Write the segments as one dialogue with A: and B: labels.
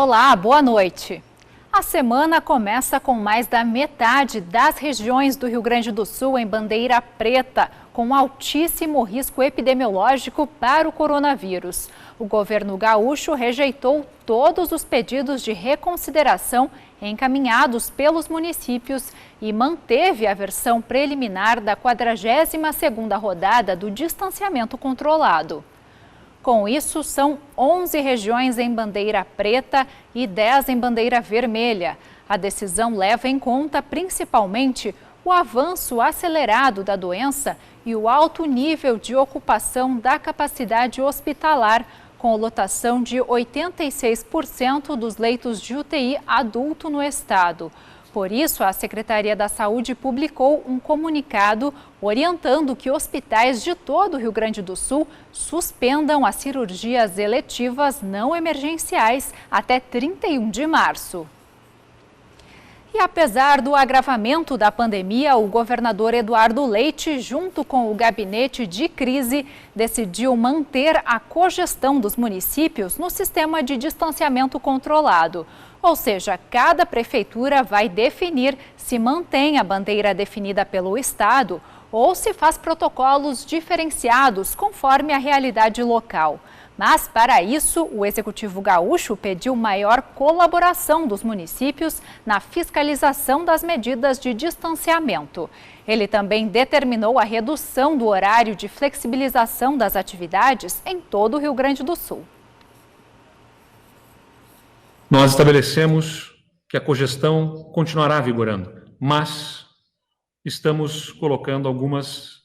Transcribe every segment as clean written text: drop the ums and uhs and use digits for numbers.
A: Olá, boa noite. A semana começa com mais da metade das regiões do Rio Grande do Sul em bandeira preta, com altíssimo risco epidemiológico para o coronavírus. O governo gaúcho rejeitou todos os pedidos de reconsideração encaminhados pelos municípios e manteve a versão preliminar da 42ª rodada do distanciamento controlado. Com isso, são 11 regiões em bandeira preta e 10 em bandeira vermelha. A decisão leva em conta principalmente o avanço acelerado da doença e o alto nível de ocupação da capacidade hospitalar, com lotação de 86% dos leitos de UTI adulto no estado. Por isso, a Secretaria da Saúde publicou um comunicado orientando que hospitais de todo o Rio Grande do Sul suspendam as cirurgias eletivas não emergenciais até 31 de março. E apesar do agravamento da pandemia, o governador Eduardo Leite, junto com o gabinete de crise, decidiu manter a cogestão dos municípios no sistema de distanciamento controlado. Ou seja, cada prefeitura vai definir se mantém a bandeira definida pelo Estado ou se faz protocolos diferenciados conforme a realidade local. Mas, para isso, o Executivo Gaúcho pediu maior colaboração dos municípios na fiscalização das medidas de distanciamento. Ele também determinou a redução do horário de flexibilização das atividades em todo o Rio Grande do Sul.
B: Nós estabelecemos que a cogestão continuará vigorando, mas estamos colocando algumas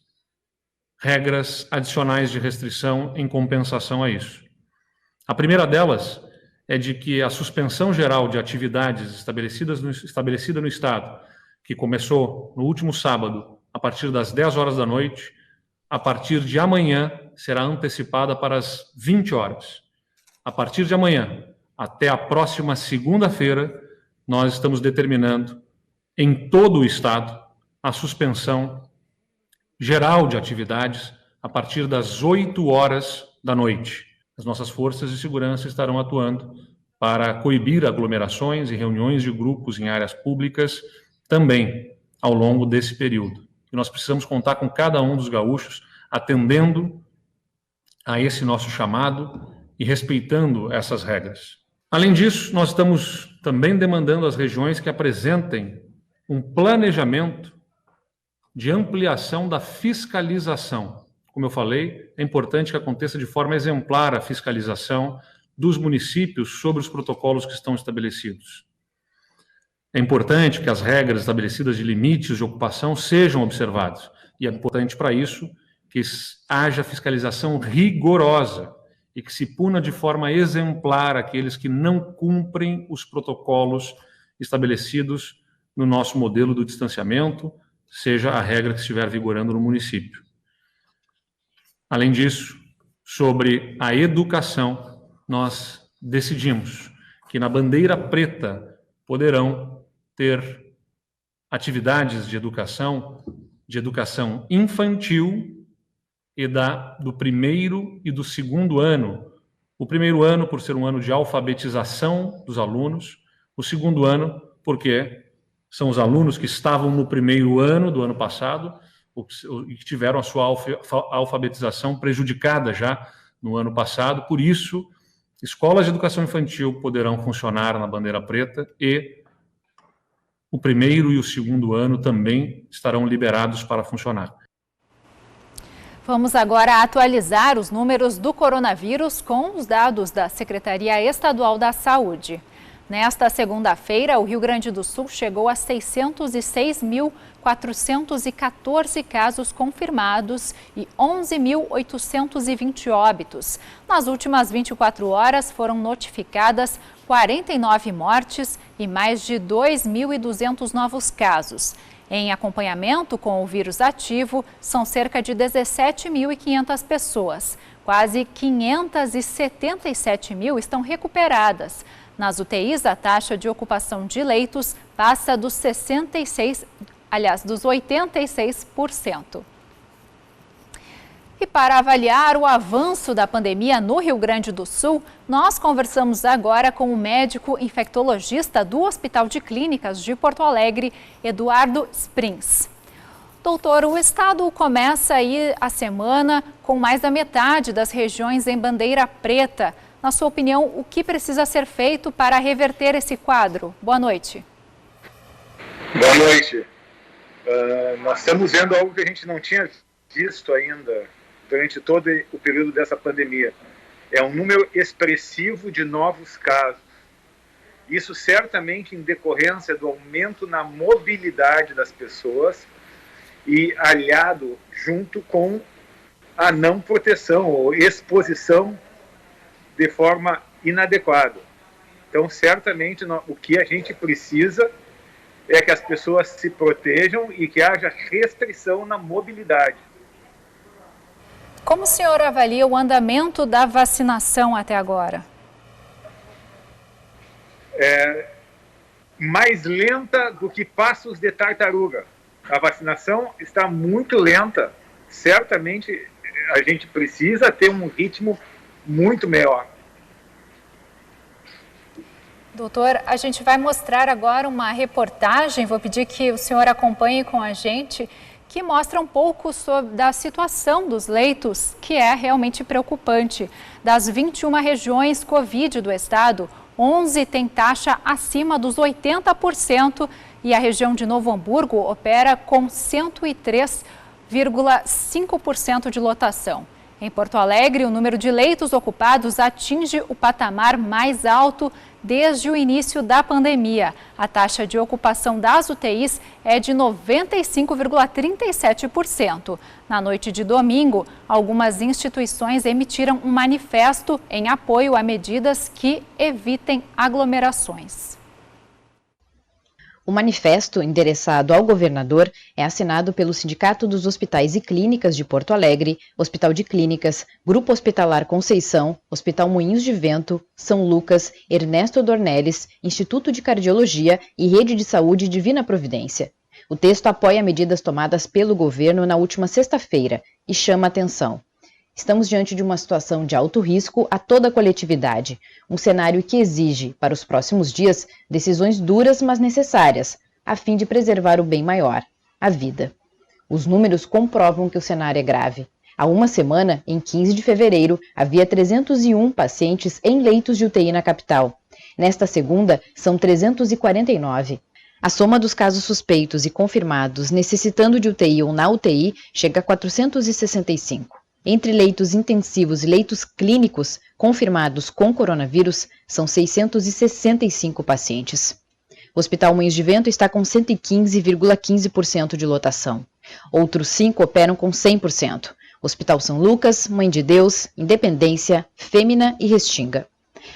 B: regras adicionais de restrição em compensação a isso. A primeira delas é de que a suspensão geral de atividades estabelecida no Estado, que começou no último sábado, a partir das 10 horas da noite, a partir de amanhã será antecipada para as 20 horas. A partir de amanhã, até a próxima segunda-feira, nós estamos determinando em todo o Estado a suspensão geral de atividades a partir das 8 horas da noite. As nossas forças de segurança estarão atuando para coibir aglomerações e reuniões de grupos em áreas públicas também ao longo desse período. E nós precisamos contar com cada um dos gaúchos atendendo a esse nosso chamado e respeitando essas regras. Além disso, nós estamos também demandando às regiões que apresentem um planejamento de ampliação da fiscalização. Como eu falei, é importante que aconteça de forma exemplar a fiscalização dos municípios sobre os protocolos que estão estabelecidos. É importante que as regras estabelecidas de limites de ocupação sejam observadas. E é importante para isso que haja fiscalização rigorosa e que se puna de forma exemplar aqueles que não cumprem os protocolos estabelecidos no nosso modelo do distanciamento, seja a regra que estiver vigorando no município. Além disso, sobre a educação, nós decidimos que na bandeira preta poderão ter atividades de educação infantil e do primeiro e do segundo ano. O primeiro ano, por ser um ano de alfabetização dos alunos, o segundo ano, porque são os alunos que estavam no primeiro ano do ano passado e que tiveram a sua alfabetização prejudicada já no ano passado. Por isso, escolas de educação infantil poderão funcionar na bandeira preta e o primeiro e o segundo ano também estarão liberados para funcionar.
A: Vamos agora atualizar os números do coronavírus com os dados da Secretaria Estadual da Saúde. Nesta segunda-feira, o Rio Grande do Sul chegou a 606.414 casos confirmados e 11.820 óbitos. Nas últimas 24 horas, foram notificadas 49 mortes e mais de 2.200 novos casos. Em acompanhamento com o vírus ativo, são cerca de 17.500 pessoas. Quase 577 mil estão recuperadas. Nas UTIs, a taxa de ocupação de leitos passa dos 86%. E para avaliar o avanço da pandemia no Rio Grande do Sul, nós conversamos agora com o médico infectologista do Hospital de Clínicas de Porto Alegre, Eduardo Springs. Doutor, o estado começa aí a semana com mais da metade das regiões em bandeira preta. Na sua opinião, o que precisa ser feito para reverter esse quadro? Boa noite.
C: Boa noite. Nós estamos vendo algo que a gente não tinha visto ainda durante todo o período dessa pandemia. É um número expressivo de novos casos. Isso certamente em decorrência do aumento na mobilidade das pessoas e aliado junto com a não proteção ou exposição de forma inadequada. Então, certamente, o que a gente precisa é que as pessoas se protejam e que haja restrição na mobilidade.
A: Como o senhor avalia o andamento da vacinação até agora?
C: Mais lenta do que passos de tartaruga. A vacinação está muito lenta. Certamente a gente precisa ter um ritmo muito maior.
A: Doutor, a gente vai mostrar agora uma reportagem, vou pedir que o senhor acompanhe com a gente, que mostra um pouco da situação dos leitos, que é realmente preocupante. Das 21 regiões Covid do estado, 11 têm taxa acima dos 80% e a região de Novo Hamburgo opera com 103,5% de lotação. Em Porto Alegre, o número de leitos ocupados atinge o patamar mais alto desde o início da pandemia. A taxa de ocupação das UTIs é de 95,37%. Na noite de domingo, algumas instituições emitiram um manifesto em apoio a medidas que evitem aglomerações.
D: O manifesto, endereçado ao governador, é assinado pelo Sindicato dos Hospitais e Clínicas de Porto Alegre, Hospital de Clínicas, Grupo Hospitalar Conceição, Hospital Moinhos de Vento, São Lucas, Ernesto Dornelles, Instituto de Cardiologia e Rede de Saúde Divina Providência. O texto apoia medidas tomadas pelo governo na última sexta-feira e chama atenção. Estamos diante de uma situação de alto risco a toda a coletividade, um cenário que exige, para os próximos dias, decisões duras, mas necessárias, a fim de preservar o bem maior, a vida. Os números comprovam que o cenário é grave. Há uma semana, em 15 de fevereiro, havia 301 pacientes em leitos de UTI na capital. Nesta segunda, são 349. A soma dos casos suspeitos e confirmados necessitando de UTI ou na UTI chega a 465. Entre leitos intensivos e leitos clínicos confirmados com coronavírus, são 665 pacientes. O Hospital Moinhos de Vento está com 115,15% de lotação. Outros 5 operam com 100%. Hospital São Lucas, Mãe de Deus, Independência, Fêmina e Restinga.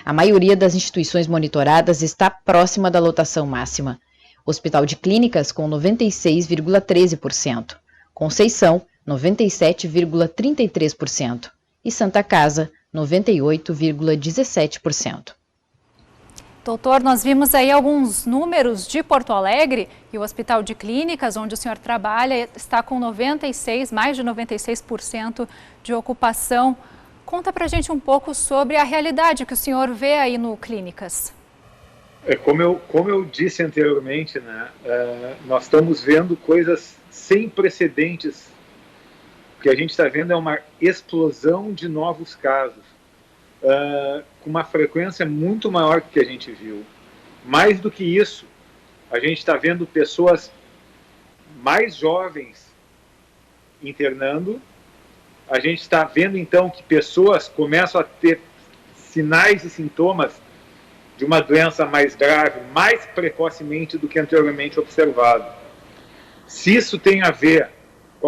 D: A maioria das instituições monitoradas está próxima da lotação máxima. Hospital de Clínicas com 96,13%. Conceição, 97,33% e Santa Casa, 98,17%.
A: Doutor, nós vimos aí alguns números de Porto Alegre e o Hospital de Clínicas, onde o senhor trabalha, está com mais de 96% de ocupação. Conta pra gente um pouco sobre a realidade que o senhor vê aí no Clínicas.
C: Como eu disse anteriormente, né, nós estamos vendo coisas sem precedentes. O que a gente está vendo é uma explosão de novos casos, com uma frequência muito maior que a gente viu. Mais do que isso, a gente está vendo pessoas mais jovens internando, a gente está vendo então que pessoas começam a ter sinais e sintomas de uma doença mais grave, mais precocemente do que anteriormente observado. Se isso tem a ver com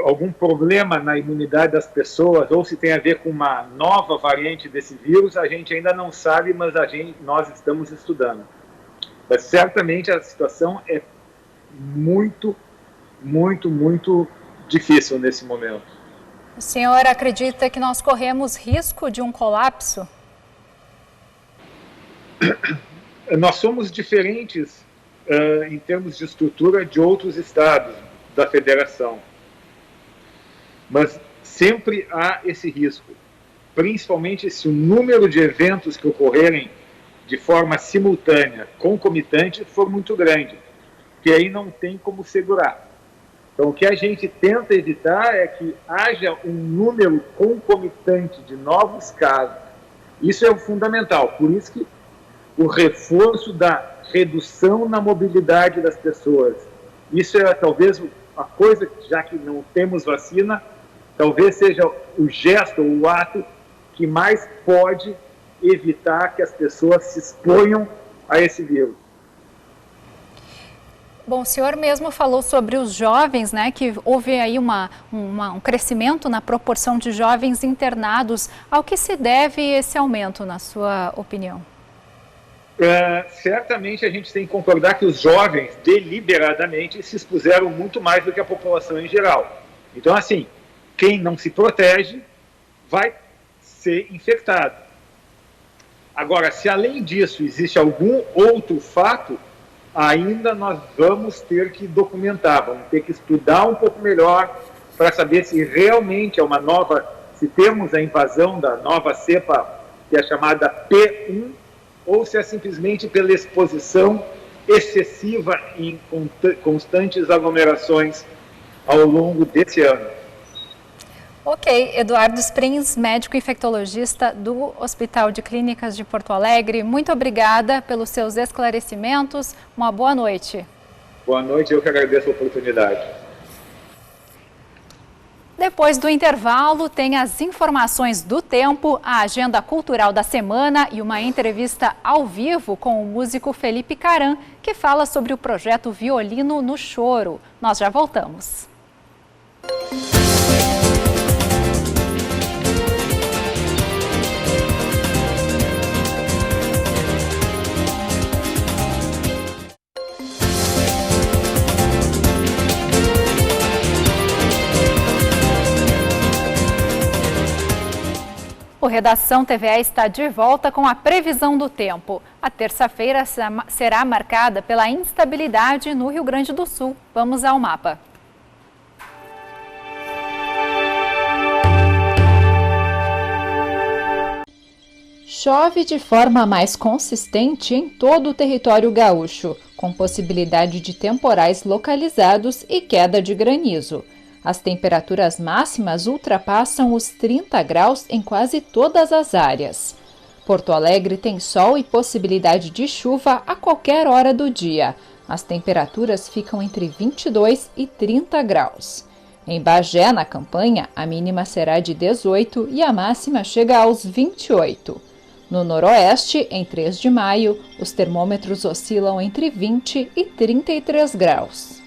C: algum problema na imunidade das pessoas, ou se tem a ver com uma nova variante desse vírus, a gente ainda não sabe, mas nós estamos estudando. Mas certamente a situação é muito, muito, muito difícil nesse momento.
A: O senhor acredita que nós corremos risco de um colapso?
C: Nós somos diferentes em termos de estrutura de outros estados da federação. mas sempre há esse risco, principalmente se o número de eventos que ocorrerem de forma simultânea, concomitante, for muito grande, que aí não tem como segurar. Então, o que a gente tenta evitar é que haja um número concomitante de novos casos. Isso é o fundamental, por isso que o reforço da redução na mobilidade das pessoas, isso é talvez a coisa, já que não temos vacina, talvez seja o gesto, o ato que mais pode evitar que as pessoas se exponham a esse vírus.
A: Bom, o senhor mesmo falou sobre os jovens, né, que houve aí um crescimento na proporção de jovens internados. Ao que se deve esse aumento, na sua opinião?
C: Certamente a gente tem que concordar que os jovens, deliberadamente, se expuseram muito mais do que a população em geral. Então, assim, quem não se protege vai ser infectado. Agora, se além disso existe algum outro fato, ainda nós vamos ter que documentar, vamos ter que estudar um pouco melhor para saber se realmente é uma nova, se temos a invasão da nova cepa, que é chamada P1, ou se é simplesmente pela exposição excessiva em constantes aglomerações ao longo desse ano.
A: Ok, Eduardo Sprins, médico infectologista do Hospital de Clínicas de Porto Alegre, muito obrigada pelos seus esclarecimentos. Uma boa noite.
C: Boa noite, eu que agradeço a oportunidade.
A: Depois do intervalo, tem as informações do tempo, a agenda cultural da semana e uma entrevista ao vivo com o músico Felipe Caran, que fala sobre o projeto Violino no Choro. Nós já voltamos. O Redação TVE está de volta com a previsão do tempo. A terça-feira será marcada pela instabilidade no Rio Grande do Sul. Vamos ao mapa. Chove de forma mais consistente em todo o território gaúcho, com possibilidade de temporais localizados e queda de granizo. As temperaturas máximas ultrapassam os 30 graus em quase todas as áreas. Porto Alegre tem sol e possibilidade de chuva a qualquer hora do dia. As temperaturas ficam entre 22 e 30 graus. Em Bagé, na Campanha, a mínima será de 18 e a máxima chega aos 28. No Noroeste, em 3 de maio, os termômetros oscilam entre 20 e 33 graus.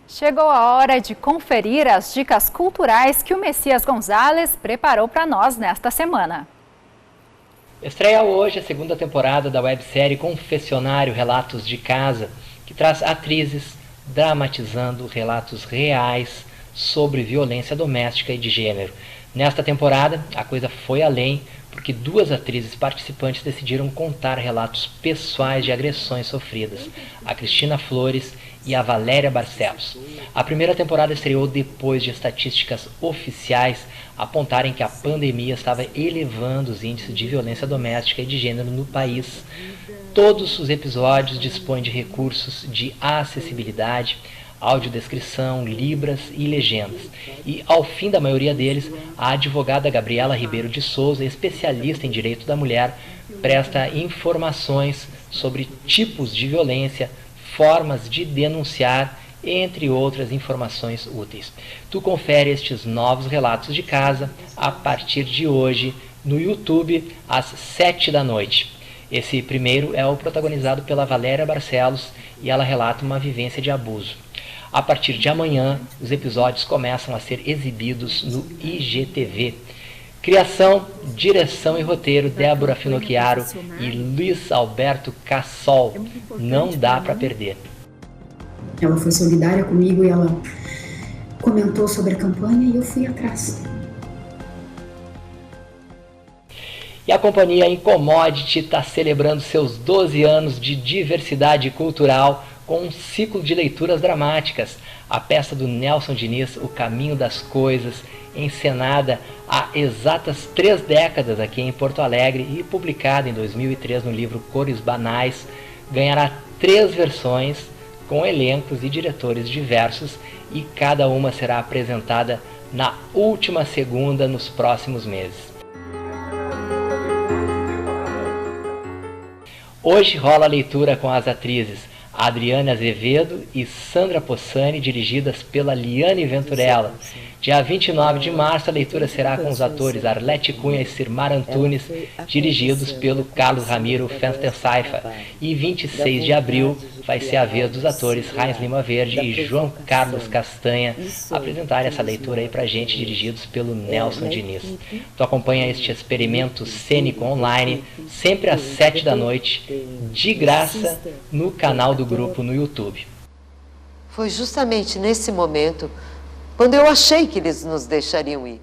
A: Chegou a hora de conferir as dicas culturais que o Messias Gonzalez preparou para nós nesta semana.
E: Estreia hoje a segunda temporada da websérie Confessionário Relatos de Casa, que traz atrizes dramatizando relatos reais sobre violência doméstica e de gênero. Nesta temporada, a coisa foi além, porque 2 atrizes participantes decidiram contar relatos pessoais de agressões sofridas, a Cristina Flores e a Valéria Barcelos. A primeira temporada estreou depois de estatísticas oficiais apontarem que a pandemia estava elevando os índices de violência doméstica e de gênero no país. Todos os episódios dispõem de recursos de acessibilidade, audiodescrição, libras e legendas. E, ao fim da maioria deles, a advogada Gabriela Ribeiro de Souza, especialista em direito da mulher, presta informações sobre tipos de violência, formas de denunciar, entre outras informações úteis. Tu confere estes novos relatos de casa a partir de hoje no YouTube às 7 da noite. Esse primeiro é o protagonizado pela Valéria Barcelos e ela relata uma vivência de abuso. A partir de amanhã, os episódios começam a ser exibidos no IGTV. Criação, direção e roteiro, Débora Finocchiaro e Luiz Alberto Cassol. Não dá para perder.
F: Ela foi solidária comigo e ela comentou sobre a campanha e eu fui atrás.
E: E a companhia Incommodity está celebrando seus 12 anos de diversidade cultural com um ciclo de leituras dramáticas. A peça do Nelson Diniz, O Caminho das Coisas, encenada há exatas 3 décadas aqui em Porto Alegre e publicada em 2003 no livro Cores Banais, ganhará 3 versões com elencos e diretores diversos e cada uma será apresentada na última segunda nos próximos meses. Hoje rola a leitura com as atrizes Adriane Azevedo e Sandra Possani, dirigidas pela Liane Venturella. Dia 29 de março, a leitura será com os atores Arlete Cunha e Sirmar Antunes, dirigidos pelo Carlos Ramiro Fenstersaifa. E 26 de abril vai ser a vez dos atores Heinz Lima Verde e João Carlos Castanha apresentarem essa leitura aí pra gente, dirigidos pelo Nelson Diniz. Tu acompanha este experimento cênico online, sempre às 7 da noite, de graça, no canal do grupo no YouTube.
G: Foi justamente nesse momento quando eu achei que eles nos deixariam ir.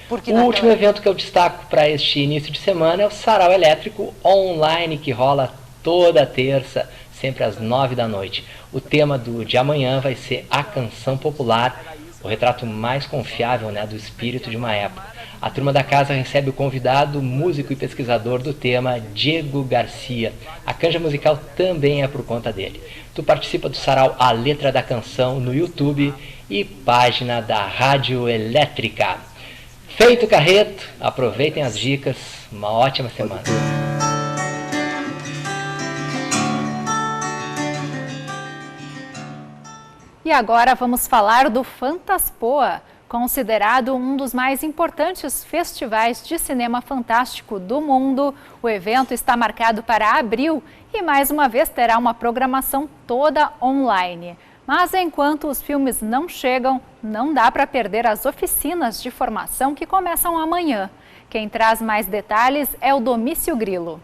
E: O último evento que eu destaco para este início de semana é o Sarau Elétrico Online, que rola toda terça, sempre às 9 da noite. O tema de amanhã vai ser a canção popular, o retrato mais confiável, né, do espírito de uma época. A turma da casa recebe o convidado, músico e pesquisador do tema, Diego Garcia. A canja musical também é por conta dele. Tu participa do Sarau A Letra da Canção no YouTube e página da Rádio Elétrica. Feito, Carreto, aproveitem as dicas, uma ótima semana.
A: E agora vamos falar do Fantaspoa, considerado um dos mais importantes festivais de cinema fantástico do mundo. O evento está marcado para abril e mais uma vez terá uma programação toda online. Mas enquanto os filmes não chegam, não dá para perder as oficinas de formação que começam amanhã. Quem traz mais detalhes é o Domício Grilo.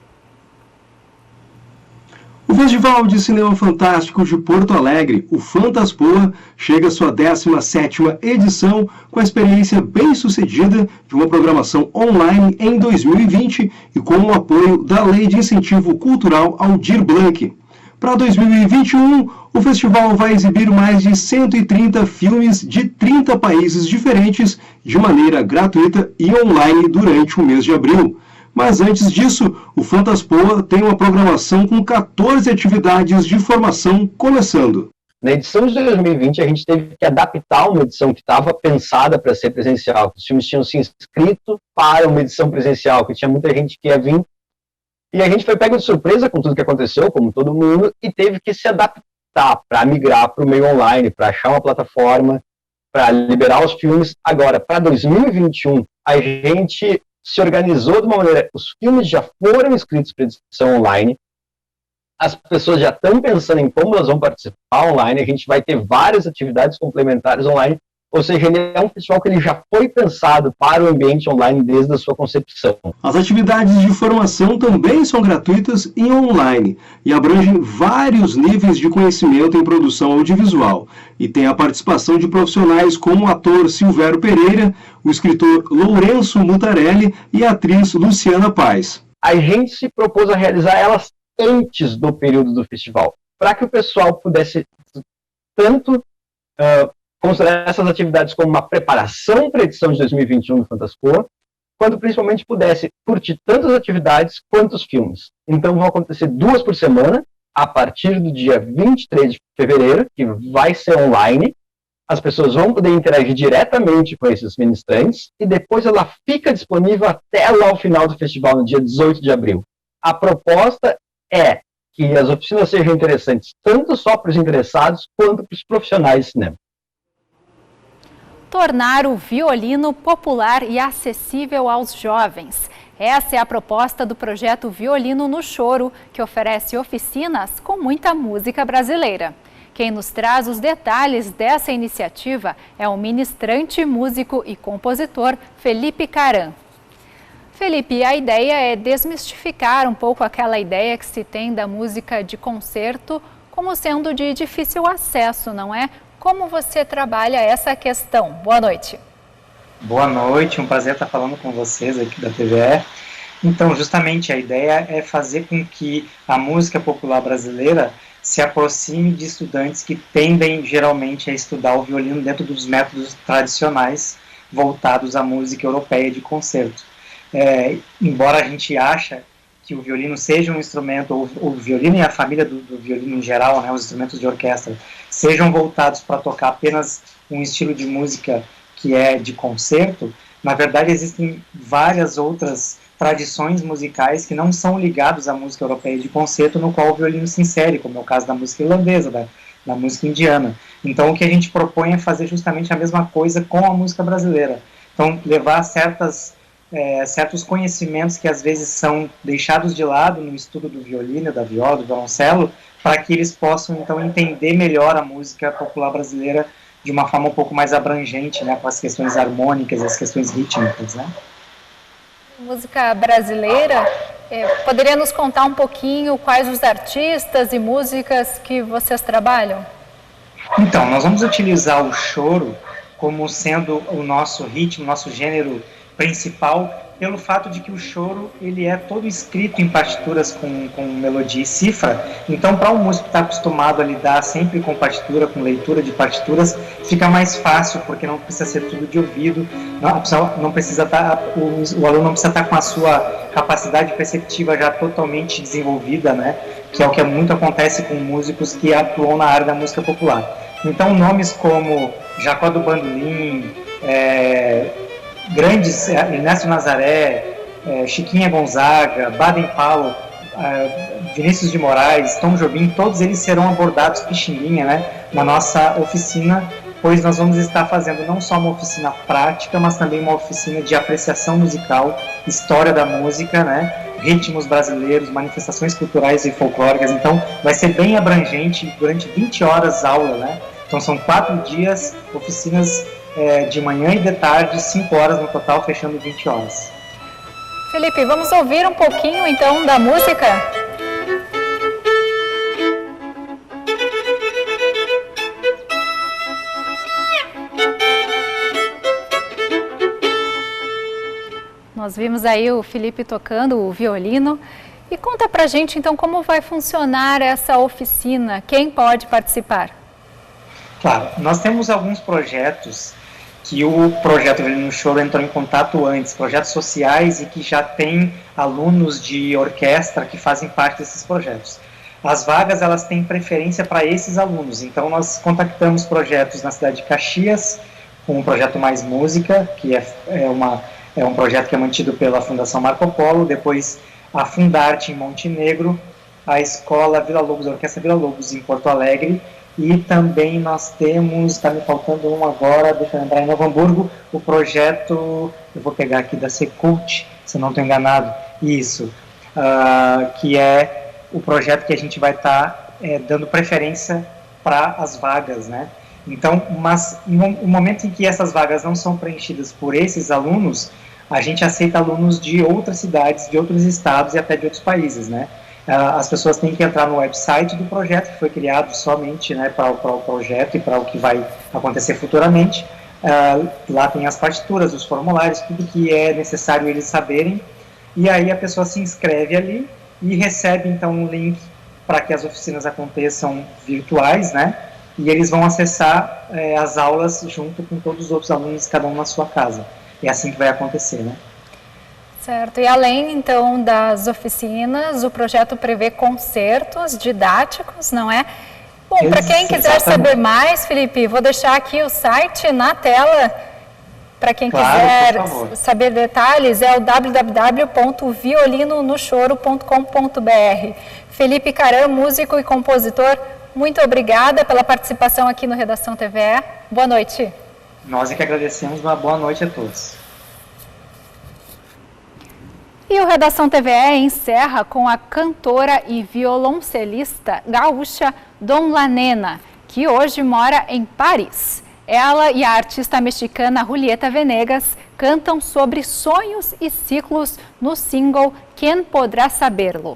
H: O Festival de Cinema Fantástico de Porto Alegre, o Fantaspoa, chega à sua 17ª edição com a experiência bem-sucedida de uma programação online em 2020 e com o apoio da Lei de Incentivo Cultural Aldir Blanc. Para 2021, o festival vai exibir mais de 130 filmes de 30 países diferentes de maneira gratuita e online durante o mês de abril. Mas antes disso, o Fantaspoa tem uma programação com 14 atividades de formação começando.
I: Na edição de 2020, a gente teve que adaptar uma edição que estava pensada para ser presencial. Os filmes tinham se inscrito para uma edição presencial, que tinha muita gente que ia vir. E a gente foi pego de surpresa com tudo que aconteceu, como todo mundo, e teve que se adaptar para migrar para o meio online, para achar uma plataforma, para liberar os filmes. Agora, para 2021, a gente se organizou de uma maneira, os filmes já foram inscritos para edição online, as pessoas já estão pensando em como elas vão participar online, a gente vai ter várias atividades complementares online, ou seja, ele é um festival que ele já foi pensado para o ambiente online desde a sua concepção.
H: As atividades de formação também são gratuitas e online e abrangem vários níveis de conhecimento em produção audiovisual. E tem a participação de profissionais como o ator Silvério Pereira, o escritor Lourenço Mutarelli e a atriz Luciana Paz.
I: A gente se propôs a realizar elas antes do período do festival, para que o pessoal pudesse tanto considerar essas atividades como uma preparação para a edição de 2021 do Fantaspoa, quanto principalmente pudesse curtir tanto as atividades quanto os filmes. Então vão acontecer 2 por semana, a partir do dia 23 de fevereiro, que vai ser online. As pessoas vão poder interagir diretamente com esses ministrantes e depois ela fica disponível até lá o final do festival, no dia 18 de abril. A proposta é que as oficinas sejam interessantes tanto só para os interessados quanto para os profissionais de cinema.
A: Tornar o violino popular e acessível aos jovens. Essa é a proposta do projeto Violino no Choro, que oferece oficinas com muita música brasileira. Quem nos traz os detalhes dessa iniciativa é o ministrante, músico e compositor Felipe Caran. Felipe, a ideia é desmistificar um pouco aquela ideia que se tem da música de concerto como sendo de difícil acesso, não é? Como você trabalha essa questão? Boa noite.
J: Boa noite, um prazer estar falando com vocês aqui da TVE. Então, justamente, a ideia é fazer com que a música popular brasileira se aproxime de estudantes que tendem, geralmente, a estudar o violino dentro dos métodos tradicionais voltados à música europeia de concerto. Embora a gente ache que o violino seja um instrumento, ou o violino e a família do violino em geral, né, os instrumentos de orquestra, sejam voltados para tocar apenas um estilo de música que é de concerto, na verdade existem várias outras tradições musicais que não são ligadas à música europeia de concerto, no qual o violino se insere, como é o caso da música irlandesa, da música indiana. Então o que a gente propõe é fazer justamente a mesma coisa com a música brasileira. Então levar certos conhecimentos que às vezes são deixados de lado no estudo do violino, da viola, do violoncelo, para que eles possam então entender melhor a música popular brasileira de uma forma um pouco mais abrangente, né, com as questões harmônicas, as questões rítmicas, né?
A: Música brasileira, poderia nos contar um pouquinho quais os artistas e músicas que vocês trabalham?
J: Então, nós vamos utilizar o choro como sendo o nosso ritmo, nosso gênero principal, pelo fato de que o choro ele é todo escrito em partituras com melodia e cifra. Então, para um músico que está acostumado a lidar sempre com partitura, com leitura de partituras, fica mais fácil, porque não precisa ser tudo de ouvido, não precisa o aluno não precisa estar com a sua capacidade perceptiva já totalmente desenvolvida, né? Que é o que muito acontece com músicos que atuam na área da música popular. Então, nomes como Jacó do Bandolim, grandes, Ernesto Nazaré, Chiquinha Gonzaga, Baden Powell, Vinícius de Moraes, Tom Jobim, todos eles serão abordados pichinguinha, né, na nossa oficina, pois nós vamos estar fazendo não só uma oficina prática, mas também uma oficina de apreciação musical, história da música, né, ritmos brasileiros, manifestações culturais e folclóricas. Então vai ser bem abrangente, durante 20 horas aula, né? Então são 4 dias, oficinas de manhã e de tarde, 5 horas no total, fechando 20 horas.
A: Felipe, vamos ouvir um pouquinho então da música? Nós vimos aí o Felipe tocando o violino. E conta pra gente então como vai funcionar essa oficina, quem pode participar?
J: Claro, nós temos alguns projetos que o projeto Violino no Choro entrou em contato antes, projetos sociais e que já tem alunos de orquestra que fazem parte desses projetos. As vagas, elas têm preferência para esses alunos, então nós contactamos projetos na cidade de Caxias, com o projeto Mais Música, que é um projeto que é mantido pela Fundação Marco Polo, depois a Fundarte em Montenegro, a Escola Vila Lobos, a Orquestra Vila Lobos em Porto Alegre, e também nós temos, está me faltando um agora, deixa eu lembrar, em Novo Hamburgo, o projeto, eu vou pegar aqui da Secult, se eu não estou enganado, isso, que é o projeto que a gente vai estar dando preferência para as vagas, né? Então, mas no momento em que essas vagas não são preenchidas por esses alunos, a gente aceita alunos de outras cidades, de outros estados e até de outros países, né? As pessoas têm que entrar no website do projeto, que foi criado somente, né, para o projeto e para o que vai acontecer futuramente. Lá tem as partituras, os formulários, tudo que é necessário eles saberem. E aí a pessoa se inscreve ali e recebe, então, um link para que as oficinas aconteçam virtuais, né? E eles vão acessar as aulas junto com todos os outros alunos, cada um na sua casa. É assim que vai acontecer, né?
A: Certo, e além então das oficinas, o projeto prevê concertos didáticos, não é? Bom, para quem quiser saber mais, Felipe, vou deixar aqui o site na tela, para quem quiser saber detalhes, é o www.violinonochoro.com.br. Felipe Caram, músico e compositor, muito obrigada pela participação aqui no Redação TVE. Boa noite.
J: Nós é que agradecemos, uma boa noite a todos.
A: E o Redação TVE encerra com a cantora e violoncelista gaúcha Dom Lanena, que hoje mora em Paris. Ela e a artista mexicana Julieta Venegas cantam sobre sonhos e ciclos no single Quem Podrá Saberlo.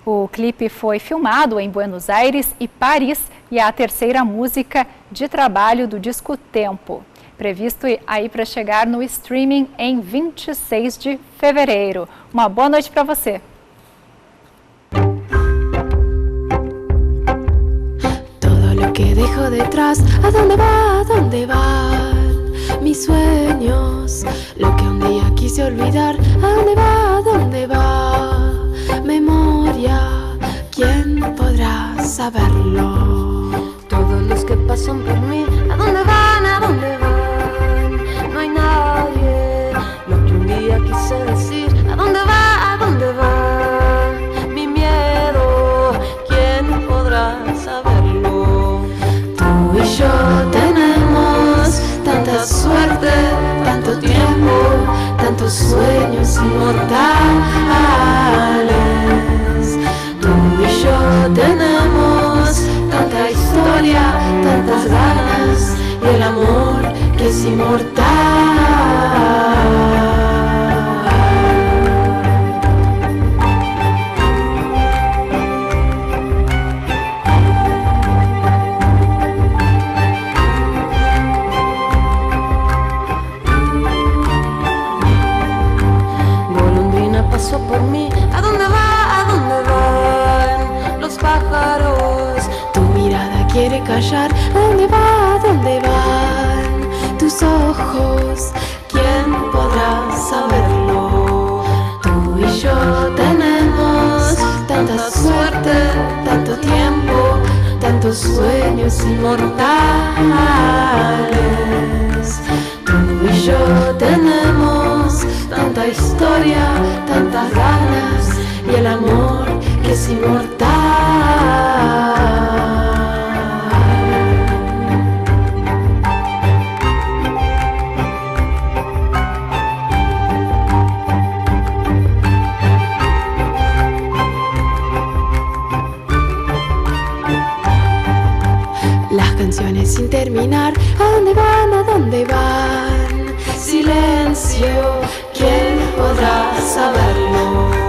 A: O clipe foi filmado em Buenos Aires e Paris e é a terceira música de trabalho do disco Tempo. previsto aí para chegar no streaming em 26 de fevereiro. Uma boa noite para você.
K: Todo lo que dejo detrás, ¿a dónde va? ¿A dónde van mis sueños? Lo que un día quise olvidar, ¿a dónde va? ¿A dónde va? Memoria, ¿quién podrá saberlo? Todos los que pasan por mí, ¿a dónde van? ¿A dónde van? No hay nadie. Lo que un día quise decir, ¿a dónde va? ¿A dónde va? Mi miedo, ¿quién podrá saberlo? Tú y yo tenemos tanta suerte, tanto tiempo, tantos sueños inmortales. Tú y yo tenemos tanta historia, tantas ganas y el amor que es inmortal. Golondrina pasó por mí, ¿a dónde va? ¿A dónde van los pájaros? Tu mirada quiere callar, ¿a dónde va? ¿A dónde van tus ojos? ¿Quién podrá saberlo? Tú y yo tenemos tanta suerte, tanto tiempo, tantos sueños inmortales. Tú y yo tenemos tanta historia, tantas ganas y el amor que es inmortal. Las canciones sin terminar, ¿a dónde van? ¿A dónde van? Silencio, ¿quién podrá saber?